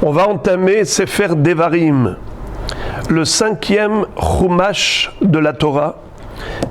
On va entamer Sefer Devarim, le 5e Chumash de la Torah.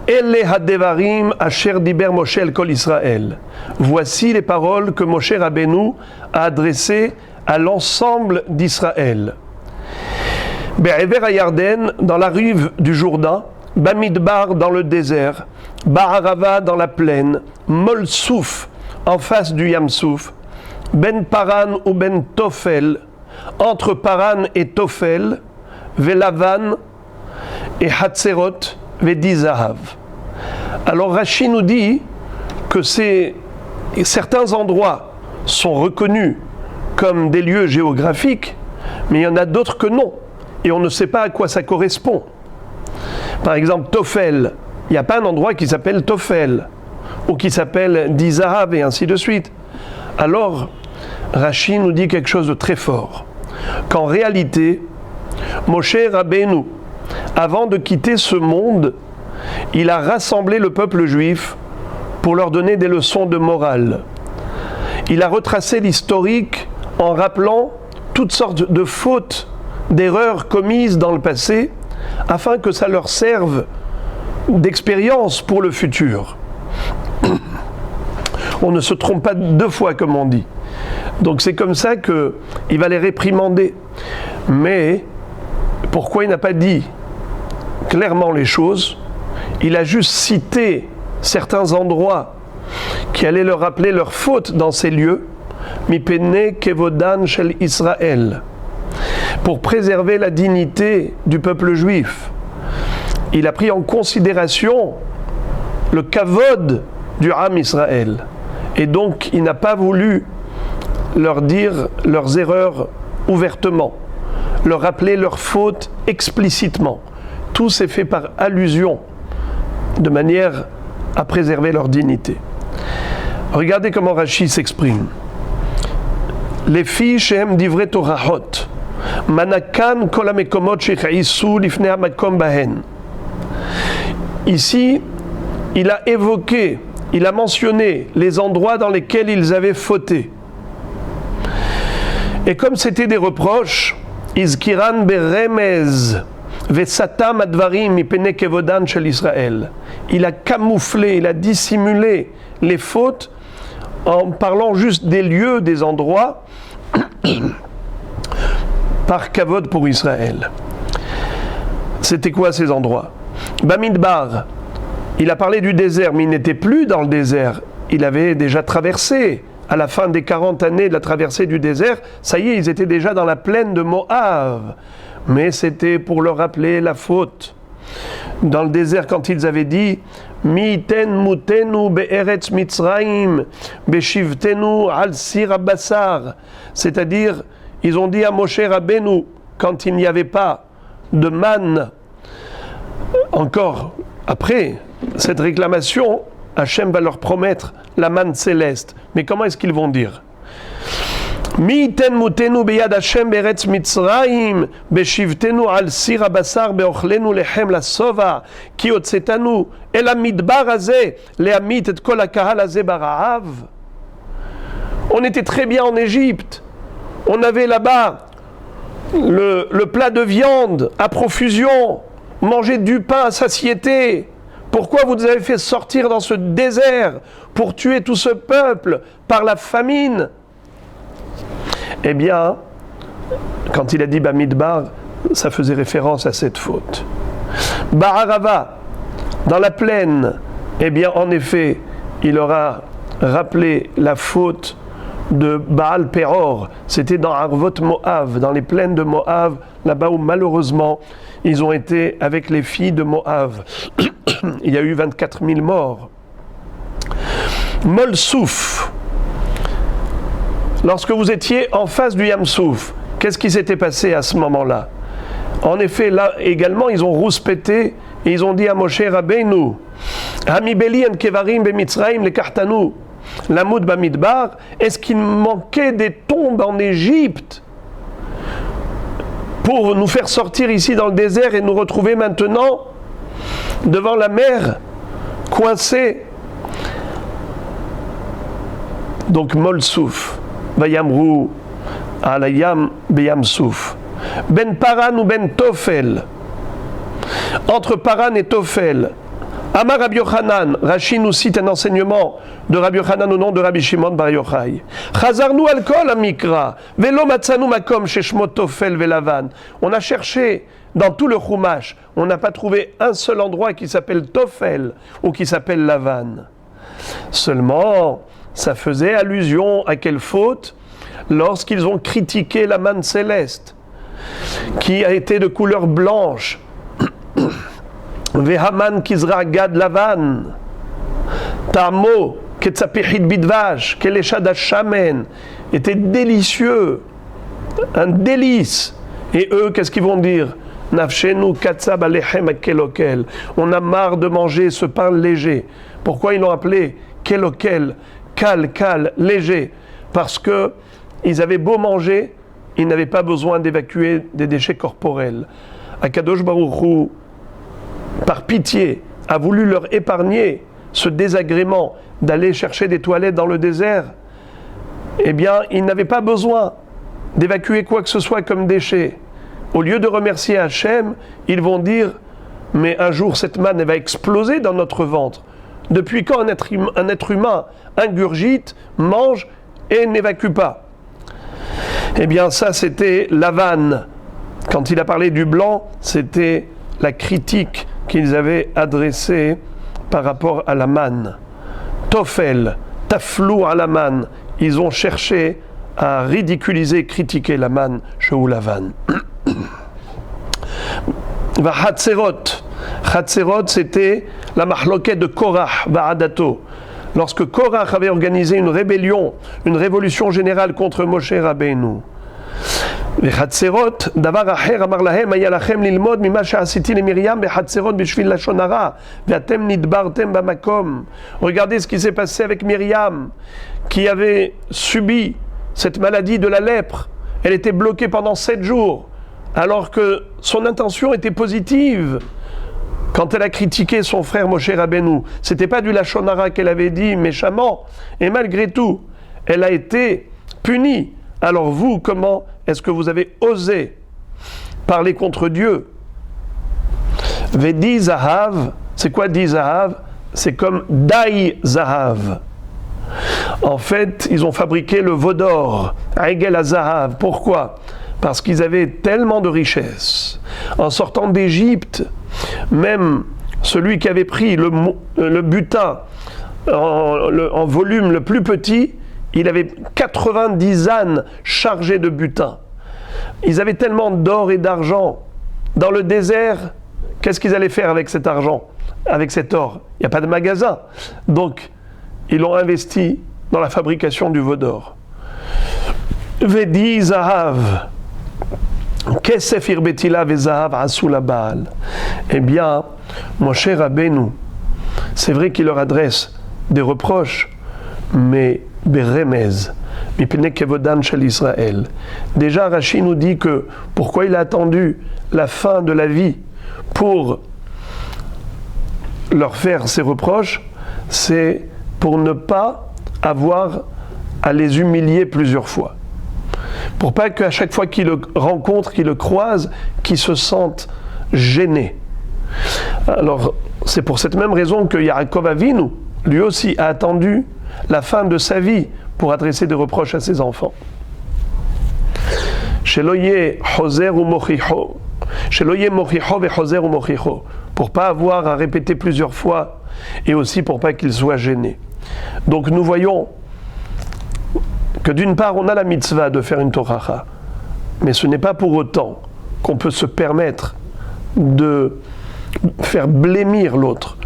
Ele hadevarim asher diber Moshe el kol Israël. Voici les paroles que Moshe Rabbeinu a adressées à l'ensemble d'Israël. Be'ever hayarden, dans la rive du Jourdain, Bamidbar, dans le désert, Ba'arava, dans la plaine, Molsouf, en face du Yamsouf, Ben Paran ou Ben Tofel, entre Paran et Tofel, Velavan et Hatzerot, Vedi Zahav. Alors Rashi nous dit que certains endroits sont reconnus comme des lieux géographiques, mais il y en a d'autres que non, et on ne sait pas à quoi ça correspond. Par exemple, Tofel, il n'y a pas un endroit qui s'appelle Tofel, ou qui s'appelle Dizahav, et ainsi de suite. Alors, Rashi nous dit quelque chose de très fort, qu'en réalité, Moshe Rabbeinu, avant de quitter ce monde, il a rassemblé le peuple juif pour leur donner des leçons de morale. Il a retracé l'historique en rappelant toutes sortes de fautes, d'erreurs commises dans le passé, afin que ça leur serve d'expérience pour le futur. On ne se trompe pas deux fois, comme on dit. Donc c'est comme ça qu'il va les réprimander. Mais pourquoi il n'a pas dit clairement les choses? Il a juste cité certains endroits qui allaient leur rappeler leurs fautes dans ces lieux, Mipene kevodan shel Israël, pour préserver la dignité du peuple juif. Il a pris en considération le kavod du Ham Israël. Et donc, il n'a pas voulu leur dire leurs erreurs ouvertement, leur rappeler leurs fautes explicitement. Tout s'est fait par allusion, de manière à préserver leur dignité. Regardez comment Rashi s'exprime. Les filles shehem divrei torahot, manakan kol hamekomot shechaisu lifnei hamakom bahen. Ici, il a mentionné les endroits dans lesquels ils avaient fauté. Et comme c'était des reproches, izkiran beremez vesatam advarim mipene kevodan shel Israël. Il a camouflé, il a dissimulé les fautes en parlant juste des lieux, des endroits, par kavod pour Israël. C'était quoi ces endroits? Bamidbar, il a parlé du désert, mais il n'était plus dans le désert. Il avait déjà traversé, à la fin des 40 années de la traversée du désert, ça y est, ils étaient déjà dans la plaine de Moab. Mais c'était pour leur rappeler la faute. Dans le désert, quand ils avaient dit Miten mutenu be'eretz Mitzraim, beshivtenu al sir abassar, c'est-à-dire, ils ont dit à Moshe Rabbeinu, quand il n'y avait pas de manne, encore après cette réclamation, Hachem va leur promettre la manne céleste. Mais comment est-ce qu'ils vont dire? Mi iten mutenu beyad Hashem beretz Mitzraim, beshivtenu al sir abasar beochlenu lechem lasova, ki otzetanu el hamidbar hazeh lehamit et kol hakahal hazeh bara'av. On était très bien en Égypte. On avait là-bas le plat de viande à profusion, manger du pain à satiété. Pourquoi vous nous avez fait sortir dans ce désert pour tuer tout ce peuple par la famine? Eh bien, quand il a dit Bamidbar, ça faisait référence à cette faute. Ba'arava, dans la plaine, eh bien, en effet, il aura rappelé la faute de Baal Peror. C'était dans Arvot Moab, dans les plaines de Moab, là-bas où malheureusement, ils ont été avec les filles de Moab. Il y a eu 24 000 morts. Molsouf. Lorsque vous étiez en face du Yamsouf, qu'est-ce qui s'était passé à ce moment-là? En effet, là également, ils ont rouspété et ils ont dit à Moshe Rabbeinu, Hamibeli en kevarim bemitzraim lekartanu, lamud bamidbar, est-ce qu'il manquait des tombes en Égypte pour nous faire sortir ici dans le désert et nous retrouver maintenant devant la mer, coincés? Donc Molsouf, Vayamrou, Alayam beyam souf. Ben Paran ou ben Tofel. Entre Paran et Tofel. Amar Rabbi Yochanan, Rashi nous cite un enseignement de Rabbi Yochanan au nom de Rabbi Shimon bar Yochai. Chazarnu al kol amikra, velo matzanu makom sheshmot Tofel velavan. On a cherché dans tout le Chumash, on n'a pas trouvé un seul endroit qui s'appelle Tofel ou qui s'appelle Lavan. Seulement, ça faisait allusion à quelle faute lorsqu'ils ont critiqué la manne céleste, qui a été de couleur blanche. Vehaman kizra gad lavan, tamo ketzapechit bidvash, keleshad shamen, était délicieux, un délice. Et eux, qu'est-ce qu'ils vont dire? Nafshenu katzab alechem kelokel. On a marre de manger ce pain léger. Pourquoi ils l'ont appelé kelokel, kal, léger? Parce que ils avaient beau manger, ils n'avaient pas besoin d'évacuer des déchets corporels. Akadosh Baruch Hu, par pitié, a voulu leur épargner ce désagrément d'aller chercher des toilettes dans le désert. Eh bien, ils n'avaient pas besoin d'évacuer quoi que ce soit comme déchets. Au lieu de remercier Hachem, ils vont dire « Mais un jour, cette manne elle va exploser dans notre ventre. Depuis quand un être humain ingurgite, mange et n'évacue pas ?» Eh bien, ça, c'était Lavan. Quand il a parlé du blanc, c'était la critique qu'ils avaient adressée par rapport à la manne. Tofel, taflou à la manne. Ils ont cherché à ridiculiser, critiquer la manne chez Lavan. Hatzerot, c'était la mahloket de Korach, Ba'adato. Lorsque Korach avait organisé une rébellion, une révolution générale contre Moshe Rabbeinu. Hatzerot, davar acher amar lahem haya lachem lilmod mima she'asiti leMiriam behatzerot bishvil lashon hara ve'atem nidbartem bamakom. Regardez ce qui s'est passé avec Myriam, qui avait subi cette maladie de la lèpre. Elle était bloquée pendant 7 jours, alors que son intention était positive. Quand elle a critiqué son frère Moshe Rabbeinu, c'était pas du lashon hara qu'elle avait dit méchamment, et malgré tout, elle a été punie. Alors vous, comment est-ce que vous avez osé parler contre Dieu? Vedi Zahav, c'est quoi Di Zahav? C'est comme Dai Zahav. En fait, ils ont fabriqué le veau d'or, Aigel à Zahav. Pourquoi? Parce qu'ils avaient tellement de richesses. En sortant d'Égypte, même celui qui avait pris le butin en volume le plus petit, il avait 90 ânes chargés de butin. Ils avaient tellement d'or et d'argent. Dans le désert, qu'est-ce qu'ils allaient faire avec cet argent, avec cet or? Il n'y a pas de magasin. Donc, ils l'ont investi dans la fabrication du veau d'or. Vedi Zahav. Kesef irbetila vezahav asula baal. Eh bien, mon cher Rabbeinu, c'est vrai qu'il leur adresse des reproches, mais beremez, mipnei kevodan shel Israël. Déjà, Rashi nous dit que pourquoi il a attendu la fin de la vie pour leur faire ces reproches, c'est pour ne pas avoir à les humilier plusieurs fois. Pour pas qu'à chaque fois qu'ils le rencontrent, qu'ils le croisent, qu'ils se sentent gênés. Alors, c'est pour cette même raison que Yaakov Avinu, lui aussi, a attendu la fin de sa vie pour adresser des reproches à ses enfants. Sheloye hoser ou mochicho, sheloye mochicho ve hoser ou mochicho, pour pas avoir à répéter plusieurs fois et aussi pour pas qu'ils soient gênés. Donc nous voyons que d'une part on a la mitzvah de faire une toracha, mais ce n'est pas pour autant qu'on peut se permettre de faire blêmir l'autre,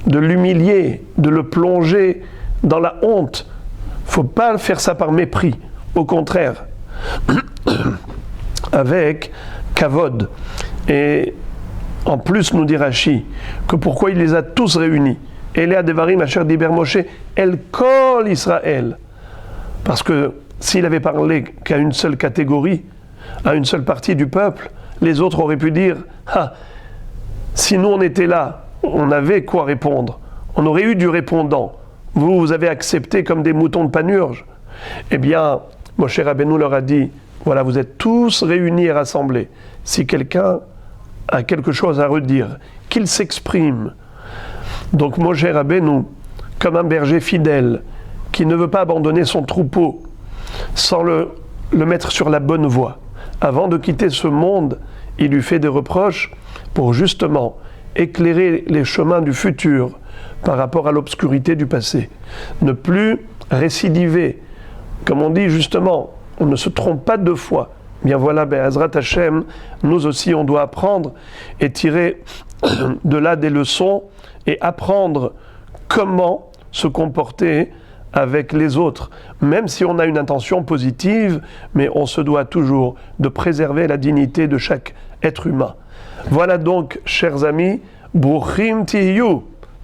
de l'humilier, de le plonger dans la honte. Il ne faut pas faire ça par mépris, au contraire, avec kavod. Et en plus, nous dit Rashi, que pourquoi il les a tous réunis. Elea devarim asher diber Moshe el kol Israël. Parce que s'il avait parlé qu'à une seule catégorie, à une seule partie du peuple, les autres auraient pu dire ah, si nous on était là, on avait quoi répondre, on aurait eu du répondant. Vous avez accepté comme des moutons de panurge. Eh bien, Moshe Rabbeinu leur a dit Voilà, vous êtes tous réunis et rassemblés. Si quelqu'un a quelque chose à redire, qu'il s'exprime. Donc Moshe Rabbeinu, comme un berger fidèle, qui ne veut pas abandonner son troupeau sans le mettre sur la bonne voie. Avant de quitter ce monde, il lui fait des reproches pour justement éclairer les chemins du futur par rapport à l'obscurité du passé. Ne plus récidiver. Comme on dit justement, on ne se trompe pas deux fois. Bien voilà, Be'ezrat Hashem, nous aussi on doit apprendre et tirer de là des leçons et apprendre comment se comporter avec les autres, même si on a une intention positive, mais on se doit toujours de préserver la dignité de chaque être humain. Voilà donc, chers amis, Bruchim Tihiyu.